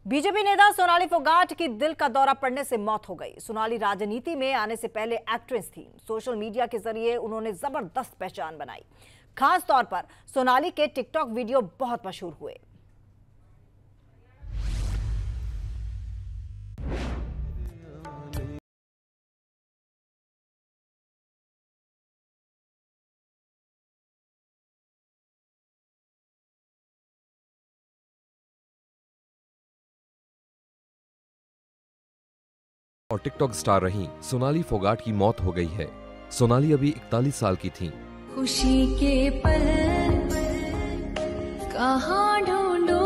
BJP नेता सोनाली फोगाट की दिल का दौरा पड़ने से मौत हो गई। सोनाली राजनीति में आने से पहले एक्ट्रेस थी। सोशल मीडिया के जरिए उन्होंने जबरदस्त पहचान बनाई। खास तौर पर सोनाली के टिकटॉक वीडियो बहुत मशहूर हुए। और टिकटॉक स्टार रही सोनाली फोगाट की मौत हो गई है। सोनाली अभी 41 साल की थी। खुशी के पल कहाँ ढूंढूं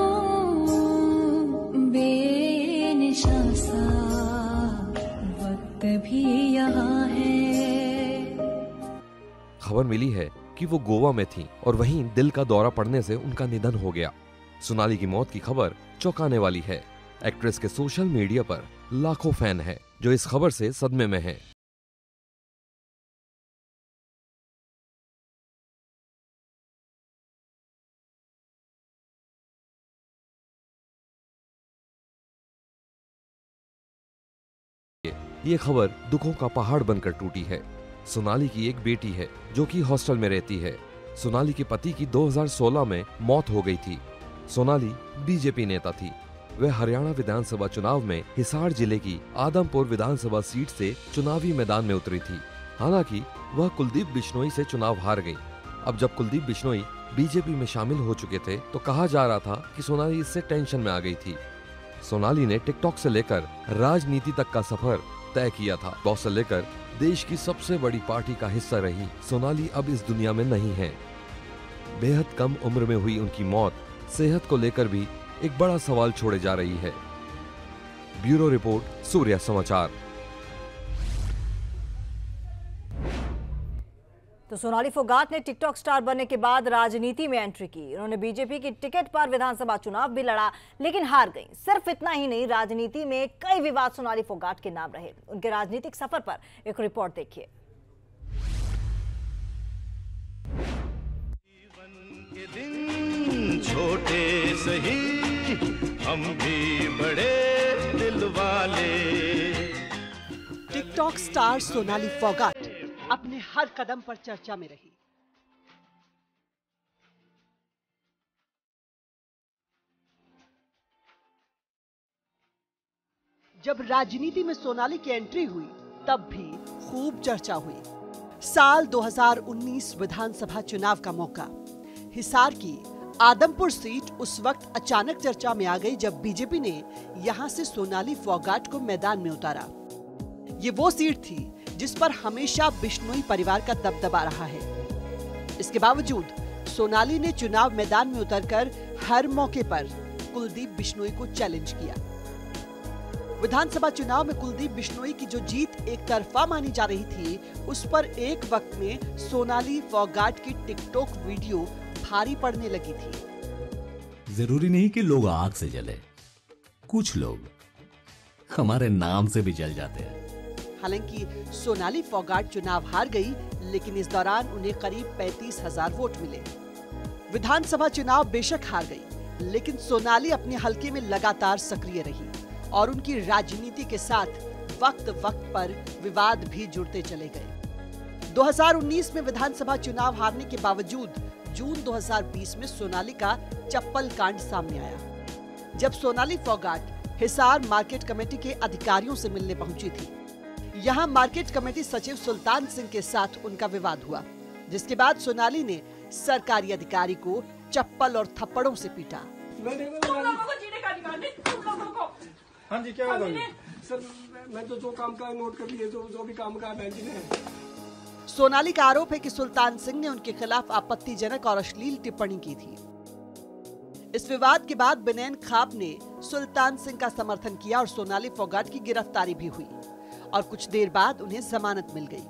बेनिशा सा वक्त भी यहाँ है। खबर मिली है कि वो गोवा में थी और वहीं दिल का दौरा पड़ने से उनका निधन हो गया। सोनाली की मौत की खबर चौंकाने वाली है। एक्ट्रेस के सोशल मीडिया पर लाखों फैन हैं जो इस खबर से सदमे में हैं। ये खबर दुखों का पहाड़ बनकर टूटी है। सोनाली की एक बेटी है जो कि हॉस्टल में रहती है। सोनाली के पति की 2016 में मौत हो गई थी। सोनाली बीजेपी नेता थी। वह हरियाणा विधानसभा चुनाव में हिसार जिले की आदमपुर विधानसभा सीट से चुनावी मैदान में उतरी थी। हालांकि वह कुलदीप बिश्नोई से चुनाव हार गई। अब जब कुलदीप बिश्नोई बीजेपी में शामिल हो चुके थे तो कहा जा रहा था कि सोनाली इससे टेंशन में आ गई थी। सोनाली ने टिकटॉक से लेकर राजनीति तक का सफर तय किया था। बॉस से लेकर देश की सबसे बड़ी पार्टी का हिस्सा रही सोनाली अब इस दुनिया में नहीं है। बेहद कम उम्र में हुई उनकी मौत सेहत को लेकर भी एक बड़ा सवाल छोड़े जा रही है। ब्यूरो रिपोर्ट, सूर्या समाचार। तो सोनाली फोगाट ने टिकटॉक स्टार बनने के बाद राजनीति में एंट्री की। उन्होंने बीजेपी की टिकट पर विधानसभा चुनाव भी लड़ा लेकिन हार गई। सिर्फ इतना ही नहीं, राजनीति में कई विवाद सोनाली फोगाट के नाम रहे। उनके राजनीतिक सफर पर एक रिपोर्ट देखिए। छोटे सही हम भी बड़े दिल वाले। टिकटॉक स्टार सोनाली फोगाट अपने हर कदम पर चर्चा में रही। जब राजनीति में सोनाली की एंट्री हुई तब भी खूब चर्चा हुई। साल 2019 विधानसभा चुनाव का मौका। हिसार की आदमपुर सीट उस वक्त अचानक चर्चा में आ गई जब बीजेपी ने यहां से सोनाली फोगाट को मैदान में उतारा। ये वो सीट थी जिस पर हमेशा बिश्नोई परिवार का दबदबा रहा है। इसके बावजूद सोनाली ने चुनाव मैदान में उतरकर हर मौके पर कुलदीप बिश्नोई को चैलेंज किया। विधानसभा चुनाव में कुलदीप बिश्नोई की जो जीत एक तरफा मानी जा रही थी, उस पर एक वक्त में सोनाली फोगाट की टिकटॉक वीडियो भारी पड़ने लगी थी। जरूरी नहीं कि लोग आग से जले, कुछ लोग हमारे नाम से भी जल जाते हैं। हालांकि सोनाली फोगाट चुनाव हार गई, लेकिन इस दौरान उन्हें करीब 35,000 वोट मिले। विधानसभा चुनाव बेशक हार गई, लेकिन सोनाली अपने हलके में लगातार सक्रिय रही और उनकी राजनीति के साथ वक्त वक्त पर विवाद भी जुड़ते चले गए। 2019 में विधानसभा चुनाव हारने के बावजूद जून 2020 में सोनाली का चप्पल कांड सामने आया। जब सोनाली फोगाट हिसार मार्केट कमेटी के अधिकारियों से मिलने पहुंची थी, यहाँ मार्केट कमेटी सचिव सुल्तान सिंह के साथ उनका विवाद हुआ, जिसके बाद सोनाली ने सरकारी अधिकारी को चप्पल और थप्पड़ों से पीटा। हाँ जी, क्या बात है सर? मैं तो जो काम का नोट कर लिए, जो भी काम का बेंच ने। सोनाली का आरोप है कि सुल्तान सिंह ने उनके खिलाफ आपत्तिजनक और अश्लील टिप्पणी की थी। इस विवाद के बाद बिनैन खाप ने सुल्तान सिंह का समर्थन किया और सोनाली फोगाट की गिरफ्तारी भी हुई और कुछ देर बाद उन्हें जमानत मिल गई,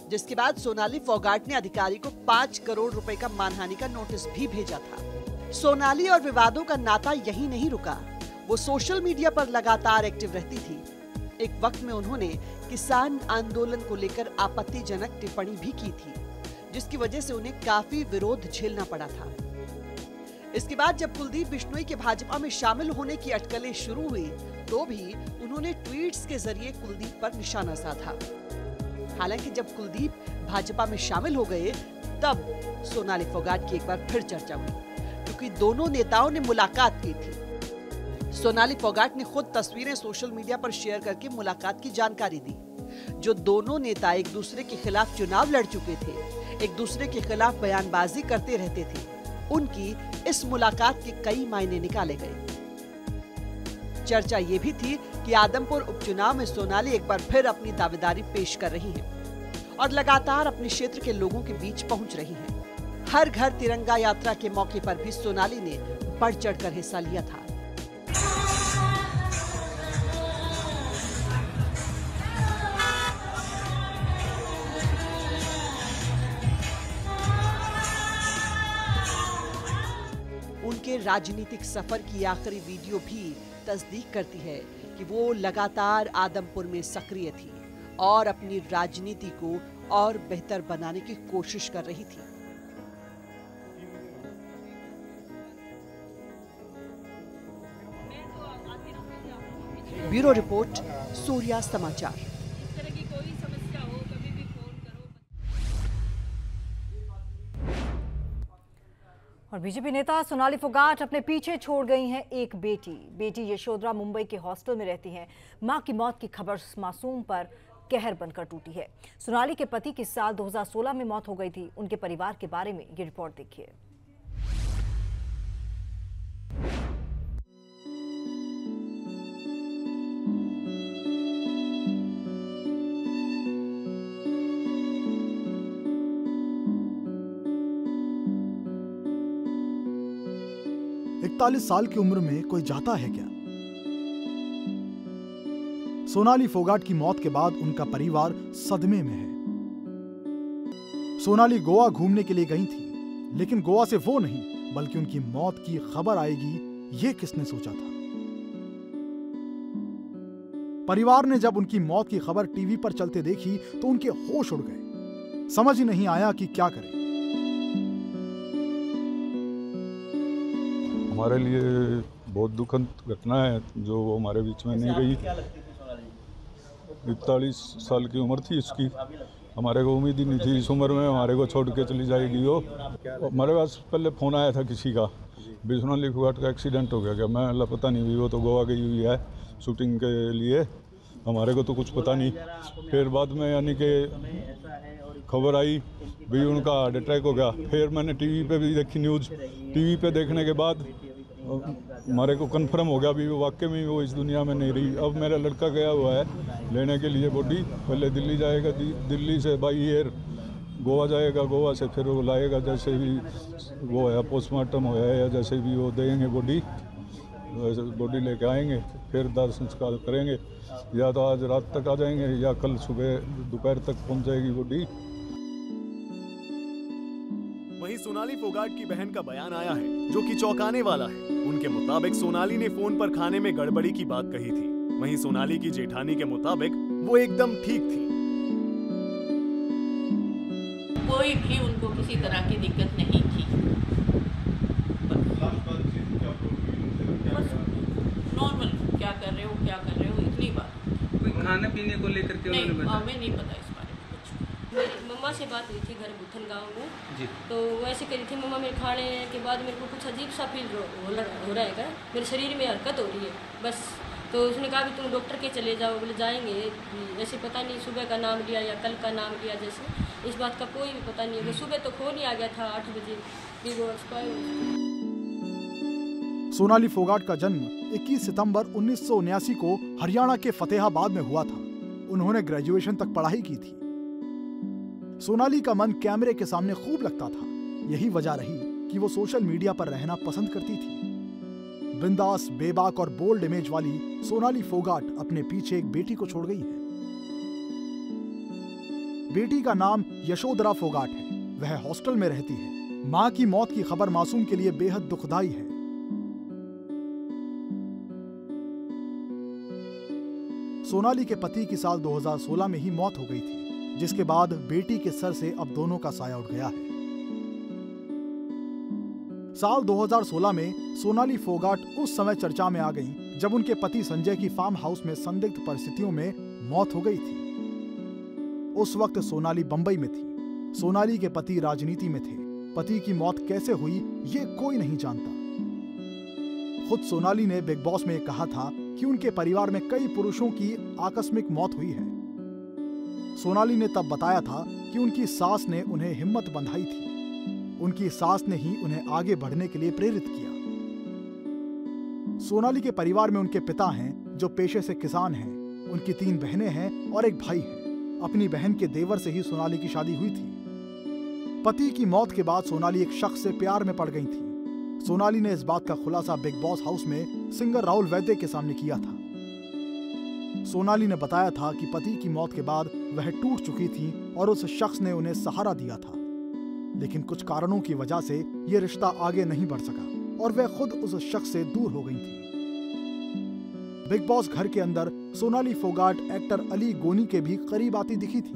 जिसके बाद सोनाली फोगाट ने अधिकारी को 5 करोड़ रुपए का मानहानि का नोटिस भी भेजा था। सोनाली और विवादों का नाता यही नहीं रुका। वो सोशल मीडिया पर लगातार एक्टिव रहती थी। एक वक्त में उन्होंने किसान आंदोलन को लेकर आपत्तिजनक टिप्पणी भी की थी, जिसकी वजह से उन्हें काफी विरोध झेलना पड़ा था। इसके बाद जब कुलदीप बिश्नोई के भाजपा में शामिल होने की अटकलें शुरू हुई तो भी उन्होंने ट्वीट्स के जरिए कुलदीप पर निशाना साधा। हालांकि जब कुलदीप भाजपा में शामिल हो गए तब सोनाली फोगाट की एक बार फिर चर्चा हुई, क्योंकि दोनों नेताओं ने मुलाकात की थी। सोनाली फोगाट ने खुद तस्वीरें सोशल मीडिया पर शेयर करके मुलाकात की जानकारी दी। जो दोनों नेता एक दूसरे के खिलाफ चुनाव लड़ चुके थे, एक दूसरे के खिलाफ बयानबाजी करते रहते थे, उनकी इस मुलाकात के कई मायने निकाले गए। चर्चा ये भी थी कि आदमपुर उपचुनाव में सोनाली एक बार फिर अपनी दावेदारी पेश कर रही हैं और लगातार अपने क्षेत्र के लोगों के बीच पहुंच रही हैं। हर घर तिरंगा यात्रा के मौके पर भी सोनाली ने बढ़ चढ़कर हिस्सा लिया था। उनके राजनीतिक सफर की आखिरी वीडियो भी तस्दीक करती है कि वो लगातार आदमपुर में सक्रिय थी और अपनी राजनीति को और बेहतर बनाने की कोशिश कर रही थी। ब्यूरो रिपोर्ट, सूर्या समाचार। और बीजेपी नेता सोनाली फोगाट अपने पीछे छोड़ गई हैं एक बेटी यशोधरा मुंबई के हॉस्टल में रहती हैं। मां की मौत की खबर मासूम पर कहर बनकर टूटी है। सोनाली के पति की साल 2016 में मौत हो गई थी। उनके परिवार के बारे में ये रिपोर्ट देखिए। इकतालीस साल की उम्र में कोई जाता है क्या? सोनाली फोगाट की मौत के बाद उनका परिवार सदमे में है। सोनाली गोवा घूमने के लिए गई थी, लेकिन गोवा से वो नहीं बल्कि उनकी मौत की खबर आएगी, ये किसने सोचा था? परिवार ने जब उनकी मौत की खबर टीवी पर चलते देखी तो उनके होश उड़ गए। समझ ही नहीं आया कि क्या करें। हमारे लिए बहुत दुखद घटना है जो हमारे बीच में नहीं रही। 41 साल की उम्र थी इसकी। हमारे को उम्मीद ही नहीं थी इस उम्र में हमारे को छोड़ के चली जाएगी। वो हमारे पास पहले फ़ोन आया था किसी का, सोनाली फोगाट का एक्सीडेंट हो गया क्या? मैं अल्लाह पता नहीं, वो तो गोवा गई हुई है शूटिंग के लिए, हमारे को तो कुछ पता नहीं। फिर बाद में यानी कि खबर आई भी उनका हार्ट अटैक हो गया। फिर मैंने टीवी पे भी देखी न्यूज़। टीवी पे देखने के बाद हमारे को कंफर्म हो गया भी वो वाकई में वो इस दुनिया में नहीं रही। अब मेरा लड़का गया हुआ है लेने के लिए बॉडी। पहले दिल्ली जाएगा, दिल्ली से बाई एयर गोवा जाएगा, गोवा से फिर वो लाएगा, जैसे भी वो है पोस्टमार्टम हो या जैसे भी वो देंगे बॉडी, वैसे बॉडी लेके आएंगे, फिर दाह संस्कार करेंगे। या तो आज रात तक आ जाएंगे या कल सुबह दोपहर तक पहुंच जाएगी बॉडी। वहीं सोनाली फोगाट की बहन का बयान आया है जो कि चौंकाने वाला है। उनके मुताबिक सोनाली ने फोन पर खाने में गड़बड़ी की बात कही थी। वहीं सोनाली की जेठानी के मुताबिक वो एकदम ठीक थी। कोई भी उनको किसी तरह की दिक्कत नहीं थी। बस नॉर्मल क्या कर रहे हो इतनी बात। कोई खाने पीने को लेकर के नहीं, हमें नहीं पता इस बारे में कुछ। मेरी मम्मा से बात हुई थी घर बुथन गांव में जी। तो वैसे करी थी मम्मा, मेरे खाने के बाद मेरे को कुछ अजीब सा फील हो रहा है, मेरे शरीर में हरकत हो रही है बस। तो उसने कहा भी तुम डॉक्टर के चले जाओ। बोले जाएंगे, ऐसे पता नहीं सुबह का नाम लिया या कल का नाम लिया, जैसे इस बात का कोई भी पता नहीं है। सुबह तो फोन ही आ गया था 8 बजे भी वो एक्सपायर। सोनाली फोगाट का जन्म 21 सितंबर 1979 को हरियाणा के फतेहाबाद में हुआ था। उन्होंने ग्रेजुएशन तक पढ़ाई की थी। सोनाली का मन कैमरे के सामने खूब लगता था। यही वजह रही कि वो सोशल मीडिया पर रहना पसंद करती थी। बिंदास, बेबाक और बोल्ड इमेज वाली सोनाली फोगाट अपने पीछे एक बेटी को छोड़ गई है। बेटी का नाम यशोधरा फोगाट है। वह हॉस्टल में रहती है। मां की मौत की खबर मासूम के लिए बेहद दुखदाई है। सोनाली के पति की साल 2016 में ही मौत हो गई थी, जिसके बाद बेटी के सर से अब दोनों का साया उठ गया है। साल 2016 में सोनाली फोगाट उस समय चर्चा में आ गईं जब उनके पति संजय की फार्म हाउस में संदिग्ध परिस्थितियों में मौत हो गई थी। उस वक्त सोनाली बंबई में थी। सोनाली के पति राजनीति में थे। पति की मौत कैसे हुई ये कोई नहीं जानता। खुद सोनाली ने बिग बॉस में कहा था कि उनके परिवार में कई पुरुषों की आकस्मिक मौत हुई है। सोनाली ने तब बताया था कि उनकी सास ने उन्हें हिम्मत बंधाई थी। उनकी सास ने ही उन्हें आगे बढ़ने के लिए प्रेरित किया। सोनाली के परिवार में उनके पिता हैं जो पेशे से किसान हैं। उनकी 3 बहनें हैं और एक भाई है। अपनी बहन के देवर से ही सोनाली की शादी हुई थी। पति की मौत के बाद सोनाली एक शख्स से प्यार में पड़ गई थी। सोनाली ने इस बात का खुलासा बिग बॉस हाउस में सिंगर राहुल वैद्य के सामने किया था। सोनाली ने बताया था कि पति की मौत के बाद वह टूट चुकी थी और उस शख्स ने उन्हें सहारा दिया था, लेकिन कुछ कारणों की वजह से यह रिश्ता आगे नहीं बढ़ सका और वह खुद उस शख्स से दूर हो गई थी। बिग बॉस घर के अंदर सोनाली फोगाट एक्टर अली गोनी के भी करीब आती दिखी थी।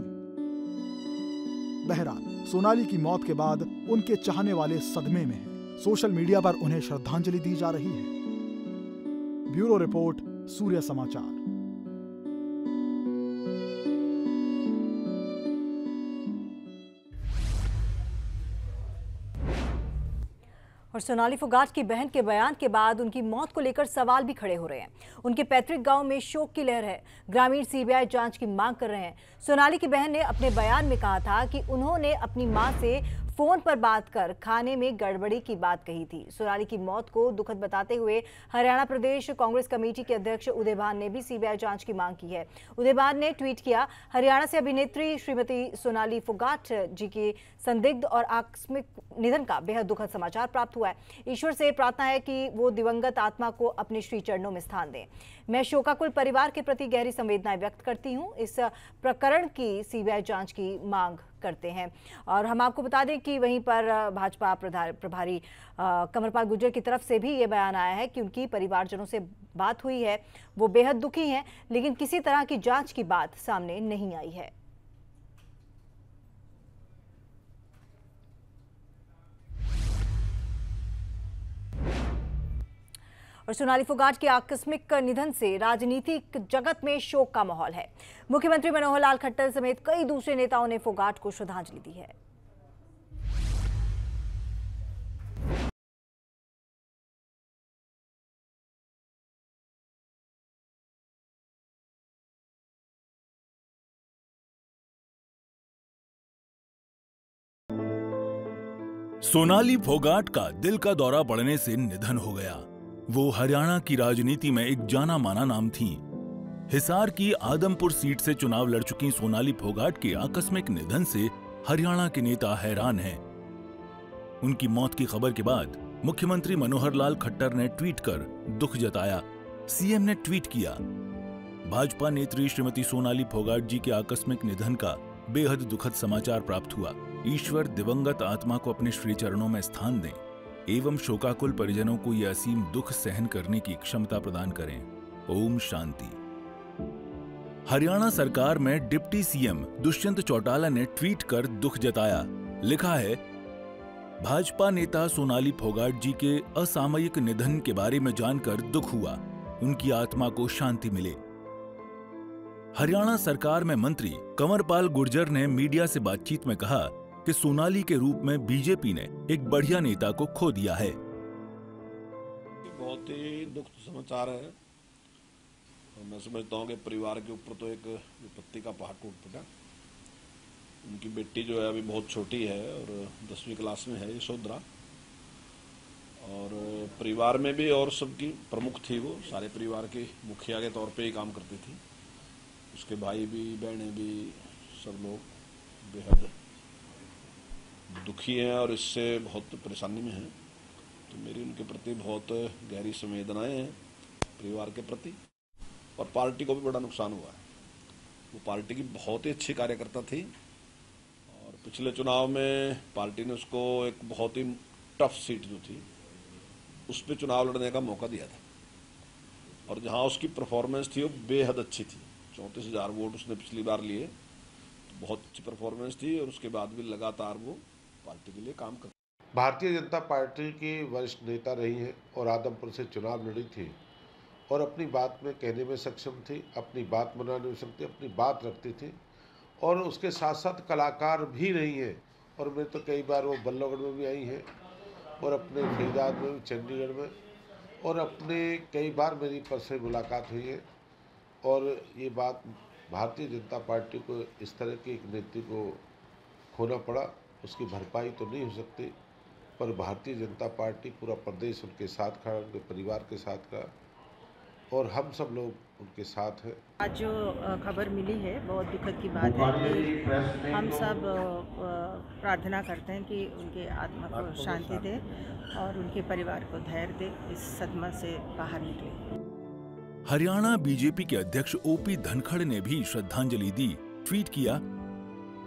बहरहाल सोनाली की मौत के बाद उनके चाहने वाले सदमे में हैं। सोशल मीडिया पर उन्हें श्रद्धांजलि दी जा रही है। ब्यूरो रिपोर्ट, सूर्य समाचार। और सोनाली फोगाट की बहन के बयान के बाद उनकी मौत को लेकर सवाल भी खड़े हो रहे हैं। उनके पैतृक गांव में शोक की लहर है। ग्रामीण सीबीआई जांच की मांग कर रहे हैं। सोनाली की बहन ने अपने बयान में कहा था कि उन्होंने अपनी मां से फोन पर बात कर खाने में गड़बड़ी की बात कही थी। सोनाली की मौत को दुखद बताते हुए हरियाणा प्रदेश कांग्रेस कमेटी के अध्यक्ष उदय भान ने भी सीबीआई जांच की मांग की है। उदय भान ने ट्वीट किया, हरियाणा से अभिनेत्री श्रीमती सोनाली फोगाट जी के संदिग्ध और आकस्मिक निधन का बेहद दुखद समाचार प्राप्त हुआ है। ईश्वर से प्रार्थना है कि वो दिवंगत आत्मा को अपने श्री चरणों में स्थान दें। मैं शोकाकुल परिवार के प्रति गहरी संवेदनाएं व्यक्त करती हूं। इस प्रकरण की सीबीआई जांच की मांग करते हैं। और हम आपको बता दें कि वहीं पर भाजपा प्रभारी कंवरपाल गुर्जर की तरफ से भी ये बयान आया है कि उनकी परिवारजनों से बात हुई है, वो बेहद दुखी हैं, लेकिन किसी तरह की जांच की बात सामने नहीं आई है। और सोनाली फोगाट के आकस्मिक निधन से राजनीतिक जगत में शोक का माहौल है। मुख्यमंत्री मनोहर लाल खट्टर समेत कई दूसरे नेताओं ने फोगाट को श्रद्धांजलि दी है। सोनाली फोगाट का दिल का दौरा पड़ने से निधन हो गया। वो हरियाणा की राजनीति में एक जाना माना नाम थीं। हिसार की आदमपुर सीट से चुनाव लड़ चुकी सोनाली फोगाट के आकस्मिक निधन से हरियाणा के नेता हैरान हैं। उनकी मौत की खबर के बाद मुख्यमंत्री मनोहर लाल खट्टर ने ट्वीट कर दुख जताया। सीएम ने ट्वीट किया, भाजपा नेत्री श्रीमती सोनाली फोगाट जी के आकस्मिक निधन का बेहद दुखद समाचार प्राप्त हुआ। ईश्वर दिवंगत आत्मा को अपने श्री चरणों में स्थान दें एवं शोकाकुल परिजनों को यह असीम दुख सहन करने की क्षमता प्रदान करें। ओम शांति। हरियाणा सरकार में डिप्टी सीएम दुष्यंत चौटाला ने ट्वीट कर दुख जताया। लिखा है, भाजपा नेता सोनाली फोगाट जी के असामयिक निधन के बारे में जानकर दुख हुआ। उनकी आत्मा को शांति मिले। हरियाणा सरकार में मंत्री कंवरपाल गुर्जर ने मीडिया से बातचीत में कहा कि सोनाली के रूप में बीजेपी ने एक बढ़िया नेता को खो दिया है। बहुत ही दुख समाचार है। मैं समझता हूँ कि परिवार के ऊपर तो एक विपत्ति का पहाड़ टूट पड़ा। उनकी बेटी जो है अभी बहुत छोटी है और 10वीं क्लास में है, यशोधरा, और परिवार में भी और सबकी प्रमुख थी। वो सारे परिवार की मुखिया के तौर पे ही काम करती थी। उसके भाई भी, बहनें भी, सब लोग बेहद दुखी हैं और इससे बहुत परेशानी में हैं। तो मेरी उनके प्रति बहुत गहरी संवेदनाएं हैं, परिवार के प्रति। और पार्टी को भी बड़ा नुकसान हुआ है। वो पार्टी की बहुत ही अच्छी कार्यकर्ता थी और पिछले चुनाव में पार्टी ने उसको एक बहुत ही टफ सीट जो थी उस पर चुनाव लड़ने का मौका दिया था और जहां उसकी परफॉर्मेंस थी वो बेहद अच्छी थी। 34,000 वोट उसने पिछली बार लिए, तो बहुत अच्छी परफॉर्मेंस थी और उसके बाद भी लगातार वो पार्टी के लिए काम कर। भारतीय जनता पार्टी की वरिष्ठ नेता रही हैं और आदमपुर से चुनाव लड़ी थी और अपनी बात में कहने में सक्षम थी, अपनी बात मनाने में सक्षम थी, अपनी बात रखती थी और उसके साथ साथ कलाकार भी रही हैं। और मैं तो कई बार वो बल्लभगढ़ में भी आई हैं और अपने फरीदाबाद में भी, चंडीगढ़ में, और अपने कई बार मेरी पर्सनल मुलाकात हुई है। और ये बात भारतीय जनता पार्टी को इस तरह की एक नेत्री को खोना पड़ा, उसकी भरपाई तो नहीं हो सकती, पर भारतीय जनता पार्टी पूरा प्रदेश उनके साथ खड़ा, उनके परिवार के साथ खड़ा और हम सब लोग उनके साथ हैं। आज जो खबर मिली है बहुत दुखद की बात है कि हम सब प्रार्थना करते हैं कि उनके आत्मा को शांति दे और उनके परिवार को धैर्य दे, इस सदमा से बाहर निकले। हरियाणा बीजेपी के अध्यक्ष ओपी धनखड़ ने भी श्रद्धांजलि दी। ट्वीट किया,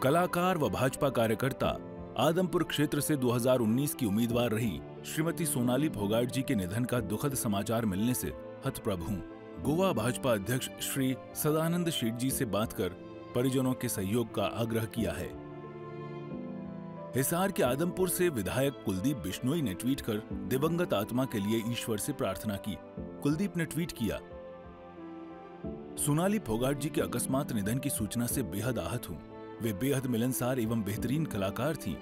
कलाकार व भाजपा कार्यकर्ता आदमपुर क्षेत्र से 2019 की उम्मीदवार रही श्रीमती सोनाली फोगाट जी के निधन का दुखद समाचार मिलने से हतप्रभ हूं। गोवा भाजपा अध्यक्ष श्री सदानंद शेठ जी से बात कर परिजनों के सहयोग का आग्रह किया है। हिसार के आदमपुर से विधायक कुलदीप बिश्नोई ने ट्वीट कर दिवंगत आत्मा के लिए ईश्वर से प्रार्थना की। कुलदीप ने ट्वीट किया, सोनाली फोगाट जी के अकस्मात निधन की सूचना से बेहद आहत हूं। वे बेहद मिलनसार एवं बेहतरीन कलाकार थीं।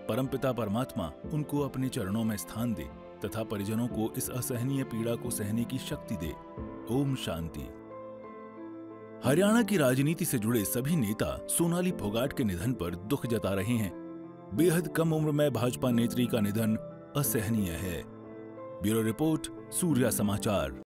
परमपिता परमात्मा उनको अपने चरणों में स्थान दे तथा परिजनों को इस असहनीय पीड़ा को सहने की शक्ति दे। ओम शांति। हरियाणा की राजनीति से जुड़े सभी नेता सोनाली फोगाट के निधन पर दुख जता रहे हैं। बेहद कम उम्र में भाजपा नेत्री का निधन असहनीय है। ब्यूरो रिपोर्ट, सूर्या समाचार।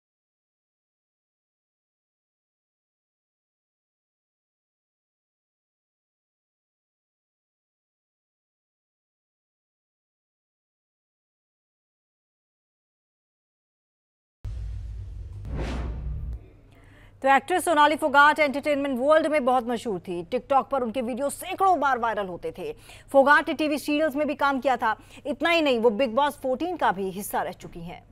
तो actress Sonali Phogat entertainment world में बहुत मशहूर थी। टिकटॉक पर उनके वीडियो सैकड़ों बार वायरल होते थे। फोगाट ने टीवी सीरियल्स में भी काम किया था। इतना ही नहीं, वो बिग बॉस 14 का भी हिस्सा रह चुकी हैं।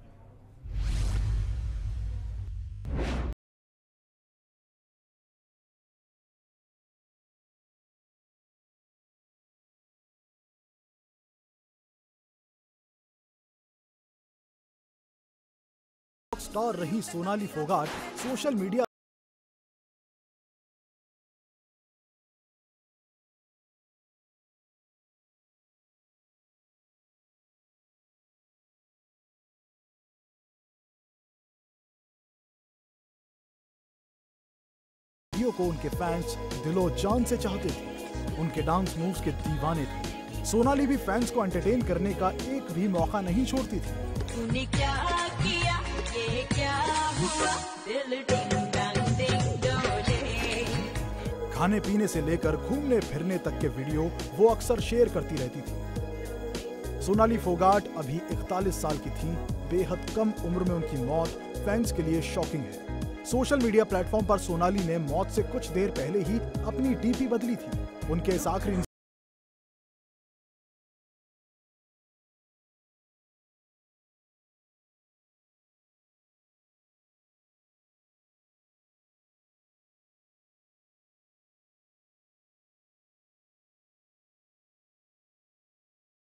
स्टार रही सोनाली फोगाट सोशल मीडिया को उनके फैंस दिलो जान से चाहते थे। उनके डांस मूव्स के दीवाने थे। सोनाली भी फैंस को एंटरटेन करने का एक भी मौका नहीं छोड़ती थी। तूने क्या किया, ये क्या हुआ, दिल डिंग डांग डिंग डोले। खाने पीने से लेकर घूमने फिरने तक के वीडियो वो अक्सर शेयर करती रहती थी। सोनाली फोगाट अभी 41 साल की थी। बेहद कम उम्र में उनकी मौत फैंस के लिए शॉकिंग है। सोशल मीडिया प्लेटफॉर्म पर सोनाली ने मौत से कुछ देर पहले ही अपनी डीपी बदली थी। उनके इस आखिरी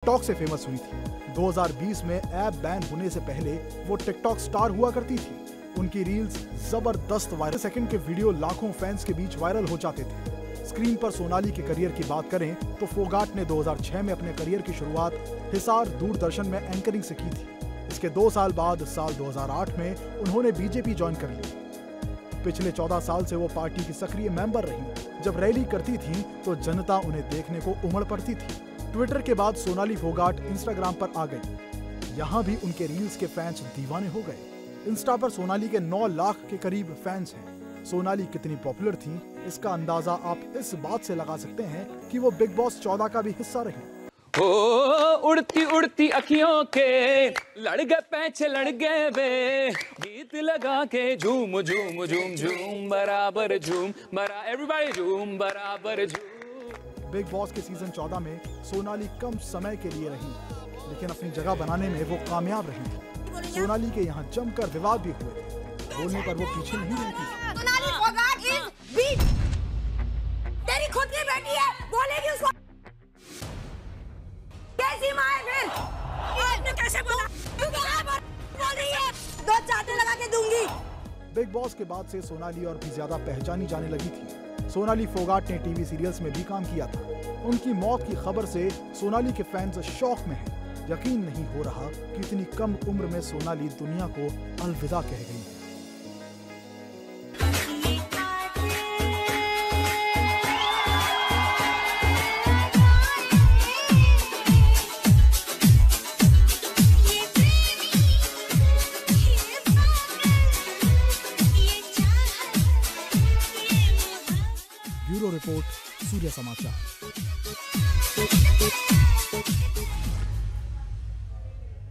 टिकटॉक से फेमस हुई थी। 2020 में ऐप बैन होने से पहले वो टिकटॉक स्टार हुआ करती थी। उनकी रील्स जबरदस्त वायरल, सेकंड के वीडियो लाखों फैंस के बीच वायरल हो जाते थे। स्क्रीन पर सोनाली के करियर की बात करें तो फोगाट ने 2006 में अपने करियर की शुरुआत हिसार दूरदर्शन में एंकरिंग से की थी। इसके 2 साल बाद साल 2008 में उन्होंने बीजेपी ज्वाइन कर ली। पिछले 14 साल से वो पार्टी की सक्रिय मेंबर रही। जब रैली करती थी तो जनता उन्हें देखने को उमड़ पड़ती थी। ट्विटर के बाद सोनाली फोगाट इंस्टाग्राम पर आ गई। यहाँ भी उनके रील्स के फैंस दीवाने हो गए। इंस्टा पर सोनाली के 9 लाख के करीब फैंस हैं। सोनाली कितनी पॉपुलर थी इसका अंदाजा आप इस बात से लगा सकते हैं कि वो बिग बॉस 14 का भी हिस्सा रही। ओ उड़ती उड़ती अखियों के लड़ गए पैचे लड़ गए वे, गीत लगा के झूम झूम झूम झूम बराबर झूम बरा एवरीबॉडी झूम बराबर झूम। बिग बॉस के सीजन 14 में सोनाली कम समय के लिए रही, लेकिन अपनी जगह बनाने में वो कामयाब रही। सोनाली के यहाँ जमकर विवाद भी हुए। बोलने पर वो पीछे नहीं रहती। Sonali Phogat is beat. तेरी खुद की बेटी है, बोलेगी उसको कैसी माँ है फिर? कैसे बोला? तू क्या बोल रही है? 2 चांटे लगा के दूंगी। बिग बॉस के बाद से सोनाली और भी ज्यादा पहचानी जाने लगी थी। सोनाली फोगाट ने टीवी सीरियल्स में भी काम किया था। उनकी मौत की खबर से सोनाली के फैंस शौक में हैं। यकीन नहीं हो रहा कि इतनी कम उम्र में सोनाली दुनिया को अलविदा कह गई है। ब्यूरो रिपोर्ट, सूर्य समाचार।